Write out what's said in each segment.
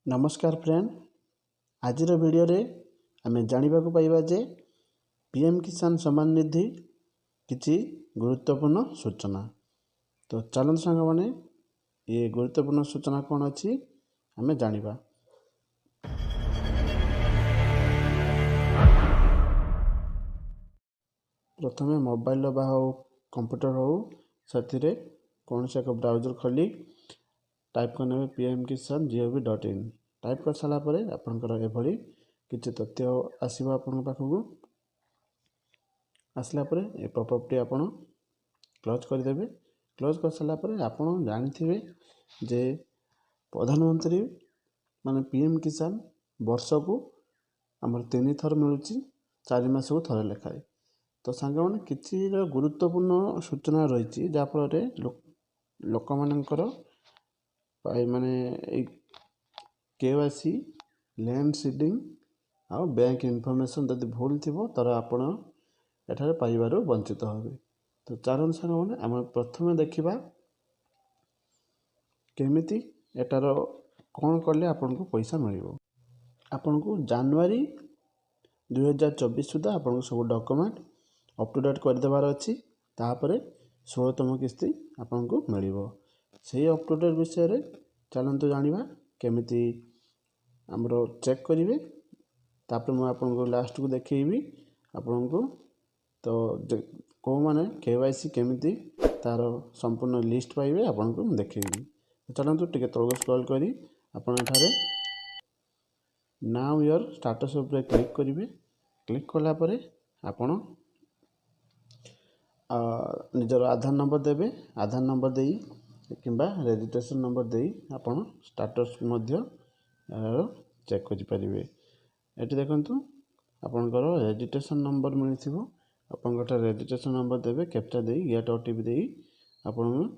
नमस्कार friend, आजिर video रे आमे जानिबा को पाइबा जे पीएम किसान सम्मान निधि किछि गुरुत्वपूर्ण सूचना। तो चलन संग माने ये गुरुत्वपूर्ण सूचना कौन अछि आमे जानिबा। प्रथमे मोबाइल बा हो कंप्यूटर हो सथिरे कौन से एक ब्राउजर खोली टाइप करने pmkisan.gov.in टाइप कर सारा परे आपनकर एभली किछि तथ्य आसीबा आपन पाखकु। आसला परे ए पॉपअप टी आपन क्लोज कर देबे। क्लोज कर सारा परे आपन जानिथिबे जे प्रधानमंत्री माने पीएम किसान वर्ष को हमर 3 थर मिलुची 4 मास को थरे लेखाय। तो सांग माने किछि गुरुत्वपूर्ण सूचना रहिछि जा फल लोक मानकर माने केवाईसी लैंड सीडिंग आ बैंक इनफॉरमेशन जदि भूल थिबो तर आपण एठारे पाइबारो वंचित होबे। तो चारण संग माने हम प्रथमे देखिबा केमिति एटार कोन करले आपन को पैसा मिलिबो। आपन को जनवरी 2024 सुधा आपन को सब डॉक्यूमेंट अप टू डेट कर देबार अछि। तापरे 16तम किस्ती आपन को मिलिबो। सेही अप टू डेट विषय रे चलंतु जानिबा केमिति हमरो चेक करिवे। तापर मैं आपन को लास्ट को देखैबी आपन को तो को माने केवाईसी केमिति तार संपूर्ण लिस्ट पाइबे आपन को देखैबी। चलंतु टिके तळगो स्क्रॉल करी आपन एठारे नाउ योर स्टेटस ऊपर क्लिक करिवे। क्लिक कला परे आपन निजर आधार नंबर देबे। आधार नंबर देई किंबा रजिस्ट्रेशन नंबर देई आपन स्टेटस मध्य चेक करि परिबे। एटी देखंतु आपनकर रजिस्ट्रेशन नंबर मिलिथिबो। आपनकर रजिस्ट्रेशन नंबर देबे कैप्चा देई गेट ओटीपी देई आपन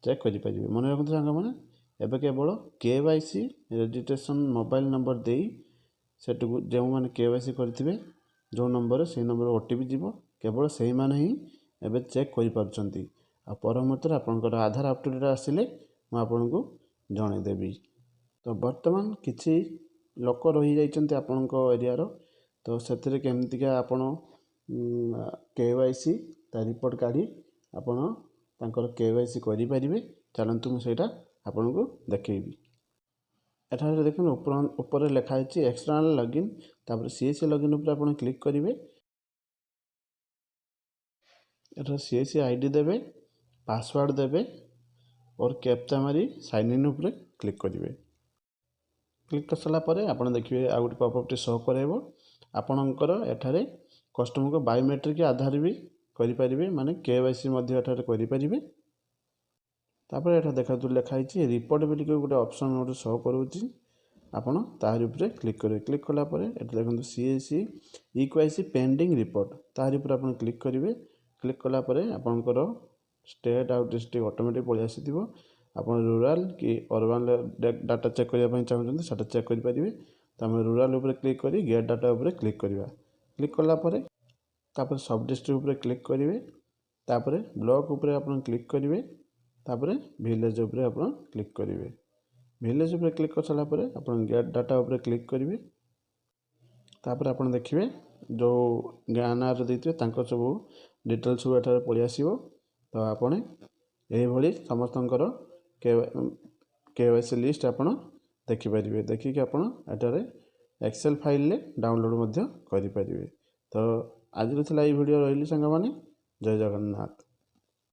चेक करि परिबे। मन रखंतु संग माने एबे केवल केवाईसी रजिस्ट्रेशन मोबाइल नंबर देई सेटु जे माने केवाईसी करथिबे जो नंबर से नंबर ओटीपी जीवो केवल सेही माने ही एबे चेक करि परछंती। आ परमतर आपनकर आधार अप टू डेट आसिले म आपन को जणे देबी। तो वर्तमान किछि लोक रही जाइछन्ते आपनको एरिया रो। तो सेतरे केमतिका आपन केवाईसी ता रिपोर्ट काढी आपन तांकर केवाईसी करि परिबे। चलंतु म सेटा आपन को देखैबी। एठारे देखन ऊपर लिखा है एक्सटर्नल लॉगिन। तापर सीएससी लॉगिन ऊपर आपन क्लिक करिवे। एठा सीएससी आईडी देबे, पासवर्ड देबे और कैप्चा मारी साइन इन ऊपर क्लिक करिवे। क्लिक कर सारा परे आपन देखिवे आ गुटे पॉपअप टी शो करेबो। आपनकर एठारे कस्टमर को बायोमेट्रिक आधार भी करि परिबे माने केवाईसी मध्ये एठारे करि परिबे। तापर एठा देखा लिखा है रिपोर्ट बोली गोटे ऑप्शन गोटे शो करूची। आपन तार ऊपर क्लिक करिवे। क्लिक कला परे एठा देखंतु सीएससी इक्वाईसी पेंडिंग रिपोर्ट तार ऊपर आपन क्लिक करिवे। क्लिक कला परे आपनकर स्टेट आउट डिस्ट्रिक्ट ऑटोमेटिक पळि आसीथिबो। आपन रूरल कि अर्बन डाटा चेक करिया पई चाहउछन्ते सेटा चेक करि परिबे। त हम रूरल ऊपर क्लिक करी गेट डाटा ऊपर क्लिक करिवा। क्लिक कला परे तापर सब डिस्ट्रिक्ट ऊपर क्लिक करिवे। तापर ब्लॉक ऊपर आपन क्लिक करिवे। तापर विलेज ऊपर आपन क्लिक करिवे। विलेज ऊपर क्लिक कर साला परे आपन गेट डाटा ऊपर क्लिक करिवे। तापर आपन देखिवे जो गानार दैथिबे तांको सब डिटेल्स सब एठारे पळि आसीबो। तो आपन एही भली समस्तंकर केवाईसी लिस्ट आपन देखि परिबे। देखि कि आपन एठारे एक्सेल फाइल ले डाउनलोड मध्य करि परिबे। तो आज रथिला ई वीडियो रहिली संग माने जय जगन्नाथ।